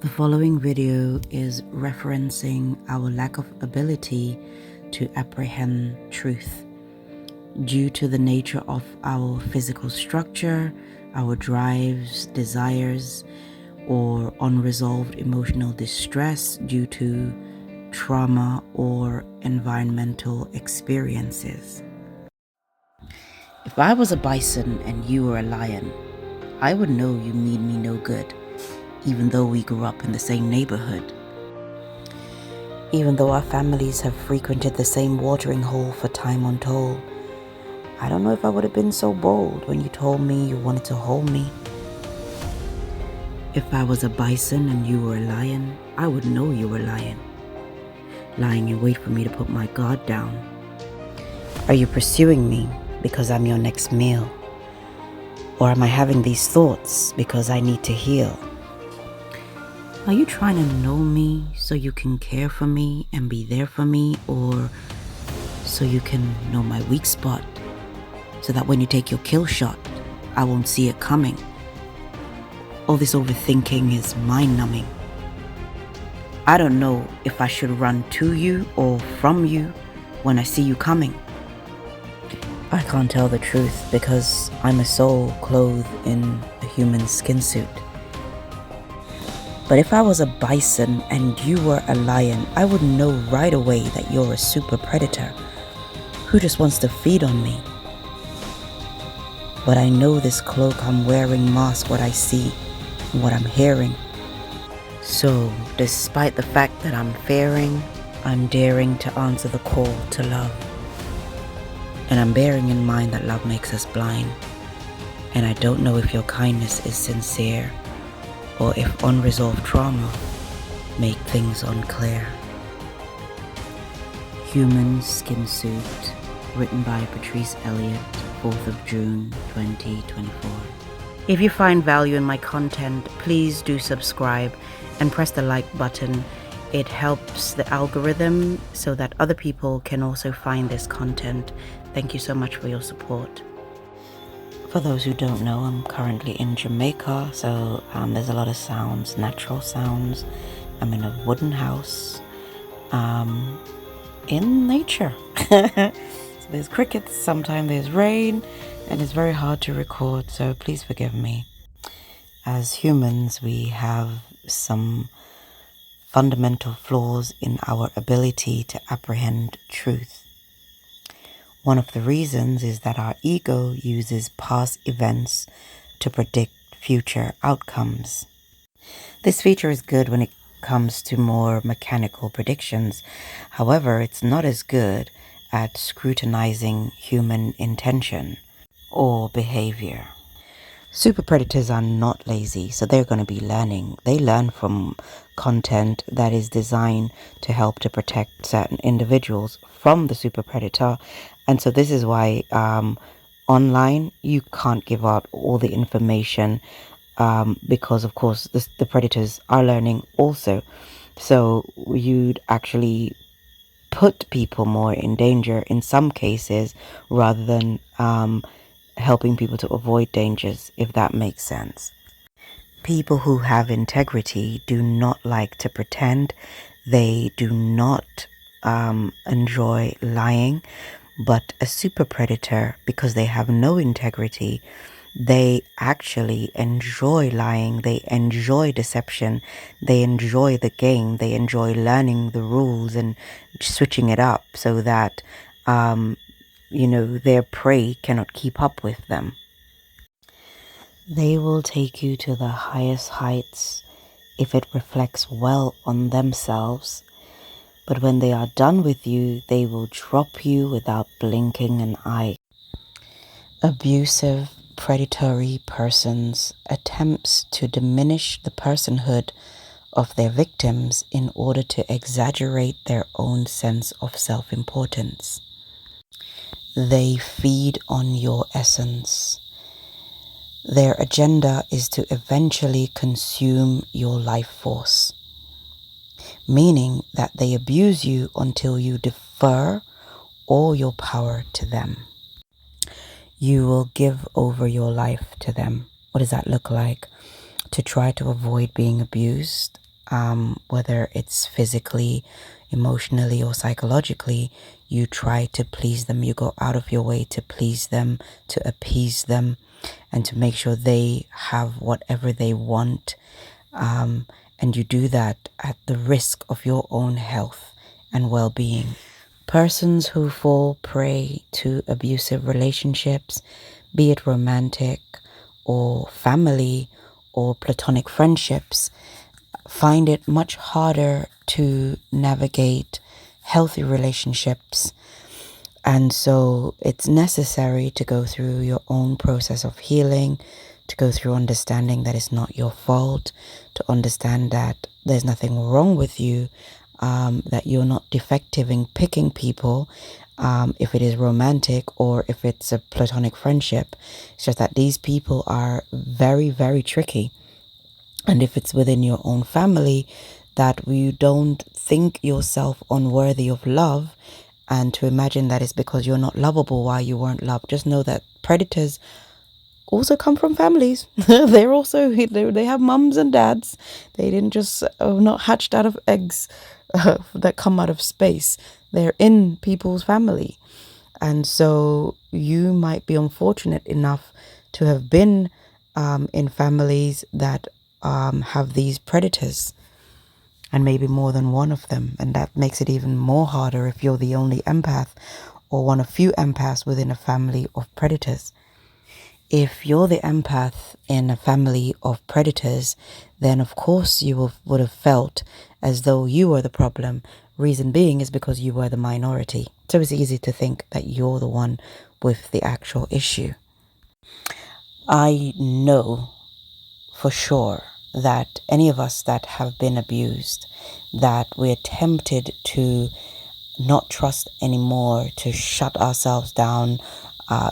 The following video is referencing our lack of ability to apprehend truth due to the nature of our physical structure, our drives, desires, or unresolved emotional distress due to trauma or environmental experiences. If I was a bison and you were a lion, I would know you mean me no good, even though we grew up in the same neighborhood. Even though our families have frequented the same watering hole for time untold, I don't know if I would have been so bold when you told me you wanted to hold me. If I was a bison and you were a lion, I would know you were lying in wait for me to put my guard down. Are you pursuing me because I'm your next meal? Or am I having these thoughts because I need to heal? Are you trying to know me so you can care for me and be there for me, or so you can know my weak spot, so that when you take your kill shot, I won't see it coming? All this overthinking is mind-numbing. I don't know if I should run to you or from you when I see you coming. I can't tell the truth because I'm a soul clothed in a human skin suit. But if I was a bison and you were a lion, I would know right away that you're a super predator who just wants to feed on me. But I know this cloak I'm wearing masks what I see and what I'm hearing. So, despite the fact that I'm fearing, I'm daring to answer the call to love. And I'm bearing in mind that love makes us blind. And I don't know if your kindness is sincere, or if unresolved trauma make things unclear. Human Skin Suit, written by Patrice Elliott, 4th of June 2024. If you find value in my content, please do subscribe and press the like button. It helps the algorithm so that other people can also find this content. Thank you so much for your support. For those who don't know, I'm currently in Jamaica, so there's a lot of sounds, natural sounds. I'm in a wooden house, in nature. So there's crickets, sometimes there's rain, and it's very hard to record, so please forgive me. As humans, we have some fundamental flaws in our ability to apprehend truth. One of the reasons is that our ego uses past events to predict future outcomes. This feature is good when it comes to more mechanical predictions. However, it's not as good at scrutinizing human intention or behavior. Super predators are not lazy, so they're going to be learning. They learn from content that is designed to help to protect certain individuals from the super predator. And so this is why online you can't give out all the information because of course the predators are learning also. So you'd actually put people more in danger in some cases rather than helping people to avoid dangers, if that makes sense. People who have integrity do not like to pretend. They do not enjoy lying. But a super predator, because they have no integrity, they actually enjoy lying. They enjoy deception. They enjoy the game. They enjoy learning the rules and switching it up so that their prey cannot keep up with them. They will take you to the highest heights if it reflects well on themselves. But when they are done with you, they will drop you without blinking an eye. Abusive, predatory persons attempts to diminish the personhood of their victims in order to exaggerate their own sense of self-importance. They feed on your essence. Their agenda is to eventually consume your life force, meaning that they abuse you until you defer all your power to them. You will give over your life to them. What does that look like? To try to avoid being abused, whether it's physically, emotionally, or psychologically, you try to please them. You go out of your way to please them, to appease them, and to make sure they have whatever they want. And you do that at the risk of your own health and well-being. Persons who fall prey to abusive relationships, be it romantic or family or platonic friendships, find it much harder to navigate healthy relationships. And so it's necessary to go through your own process of healing, to go through understanding that it's not your fault, to understand that there's nothing wrong with you, that you're not defective in picking people, if it is romantic or if it's a platonic friendship. It's just that these people are very, very tricky. And if it's within your own family, that you don't think yourself unworthy of love, and to imagine that it's because you're not lovable why you weren't loved. Just know that predators also come from families. They're also, they have mums and dads. They didn't just, not hatched out of eggs that come out of space. They're in people's family. And so you might be unfortunate enough to have been in families that have these predators, and maybe more than one of them. And that makes it even more harder if you're the only empath or one of few empaths within a family of predators. If you're the empath in a family of predators, then of course you would have felt as though you were the problem. Reason being is because you were the minority. So it's easy to think that you're the one with the actual issue. I know for sure that any of us that have been abused, that we're tempted to not trust anymore, to shut ourselves down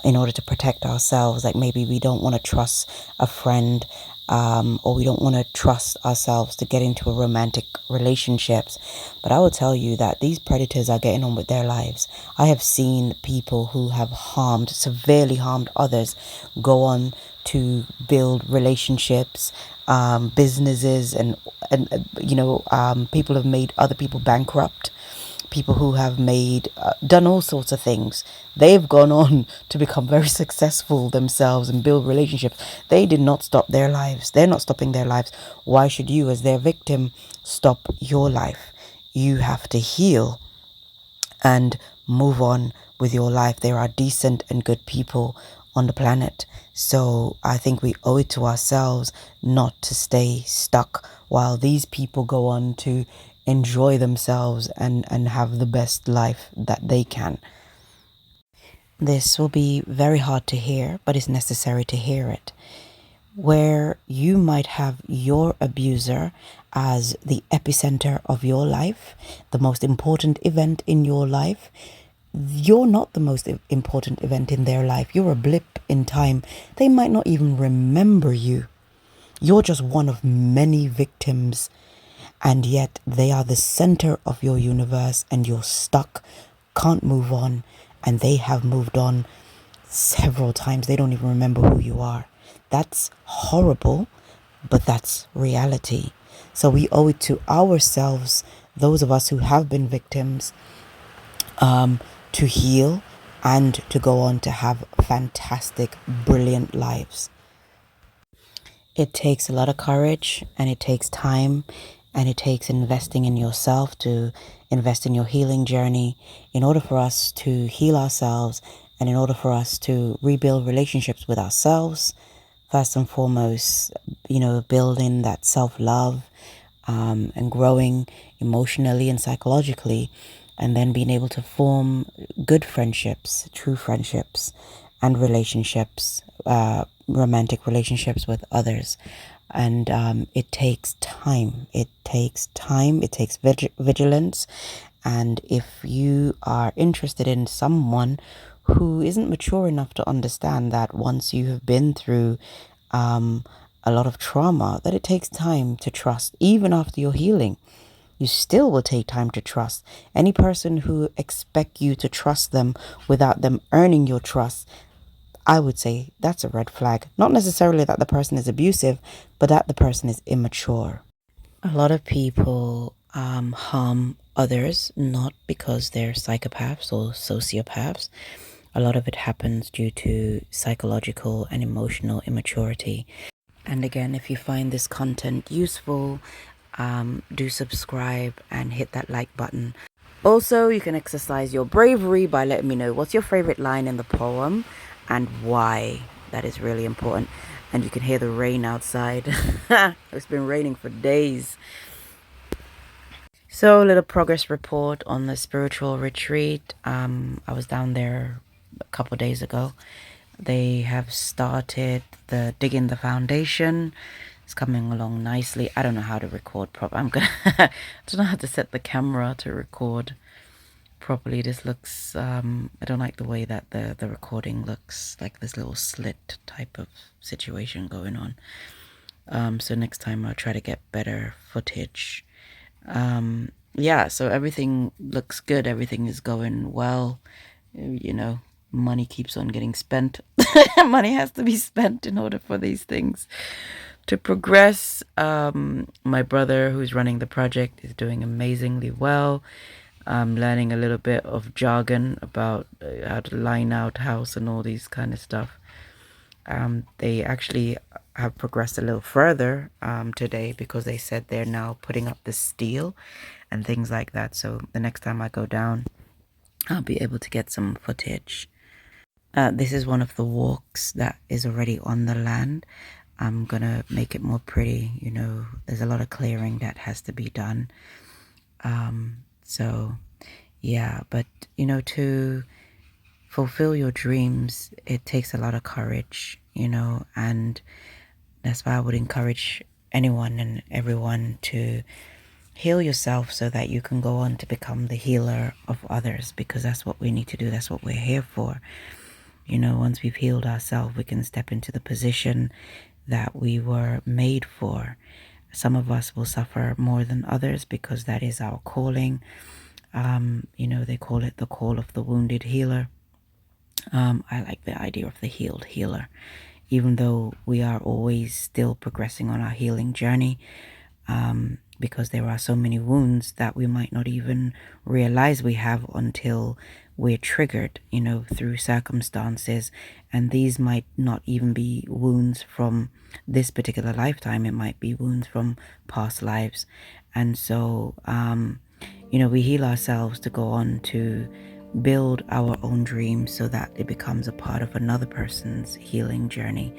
in order to protect ourselves. Like maybe we don't want to trust a friend, or we don't want to trust ourselves to get into a romantic relationships. But I will tell you that these predators are getting on with their lives. I have seen people who have severely harmed others, go on to build relationships, businesses, and people have made other people bankrupt. People who have done all sorts of things. They've gone on to become very successful themselves and build relationships. They did not stop their lives. They're not stopping their lives. Why should you, as their victim, stop your life? You have to heal and move on with your life. There are decent and good people on the planet. So I think we owe it to ourselves not to stay stuck while these people go on to enjoy themselves and have the best life that they can. This will be very hard to hear, but it's necessary to hear it. Where you might have your abuser as the epicenter of your life, the most important event in your life, you're not the most important event in their life. You're a blip in time. They might not even remember you. You're just one of many victims. And yet they are the center of your universe, and you're stuck, can't move on, and they have moved on several times. They don't even remember who you are. That's horrible, but that's reality. So we owe it to ourselves, those of us who have been victims, to heal and to go on to have fantastic, brilliant lives. It takes a lot of courage, and it takes time, and it takes investing in yourself, to invest in your healing journey in order for us to heal ourselves, and in order for us to rebuild relationships with ourselves. First and foremost, building that self-love, and growing emotionally and psychologically, and then being able to form good friendships, true friendships, and relationships, romantic relationships with others. And it takes time. It takes vigilance. And if you are interested in someone who isn't mature enough to understand that once you have been through a lot of trauma, that it takes time to trust, even after your healing, you still will take time to trust. Any person who expects you to trust them without them earning your trust, I would say that's a red flag. Not necessarily that the person is abusive, but that the person is immature. A lot of people harm others not because they're psychopaths or sociopaths. A lot of it happens due to psychological and emotional immaturity. And again, if you find this content useful, do subscribe and hit that like button. Also, you can exercise your bravery by letting me know what's your favorite line in the poem and why. That is really important. And you can hear the rain outside. It's been raining for days. So, a little progress report on the spiritual retreat. I was down there a couple days ago. They have started the digging the foundation. It's coming along nicely. I don't know how to record properly. I don't know how to set the camera to record properly. This looks I don't like the way that the recording looks, like this little slit type of situation going on. So next time I'll try to get better footage. Yeah, so everything looks good. Everything is going well. You know, money keeps on getting spent. Money has to be spent in order for these things to progress. My brother, who's running the project, is doing amazingly well. I'm learning a little bit of jargon about how to line out house and all these kind of stuff. They actually have progressed a little further today, because they said they're now putting up the steel and things like that. So the next time I go down, I'll be able to get some footage. This is one of the walks that is already on the land. I'm gonna make it more pretty. You know, there's a lot of clearing that has to be done. So yeah, but you know, to fulfill your dreams, it takes a lot of courage, you know, and that's why I would encourage anyone and everyone to heal yourself so that you can go on to become the healer of others, because that's what we need to do. That's what we're here for. You know, once we've healed ourselves, we can step into the position that we were made for. Some of us will suffer more than others because that is our calling. You know, they call it the call of the wounded healer. I like the idea of the healed healer, even though we are always still progressing on our healing journey, because there are so many wounds that we might not even realize we have until we're triggered, you know, through circumstances. And these might not even be wounds from this particular lifetime. It might be wounds from past lives. And so, you know, we heal ourselves to go on to build our own dreams so that it becomes a part of another person's healing journey.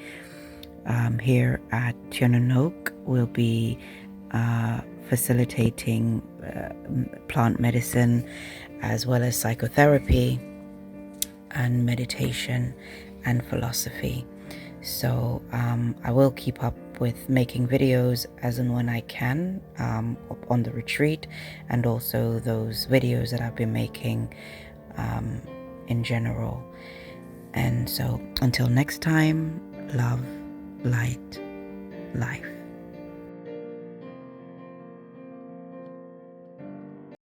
Here at Tirnanogtherapy, we'll be facilitating plant medicine as well as psychotherapy and meditation and philosophy. So I will keep up with making videos as and when I can on the retreat, and also those videos that I've been making in general. And so until next time, love, light, life.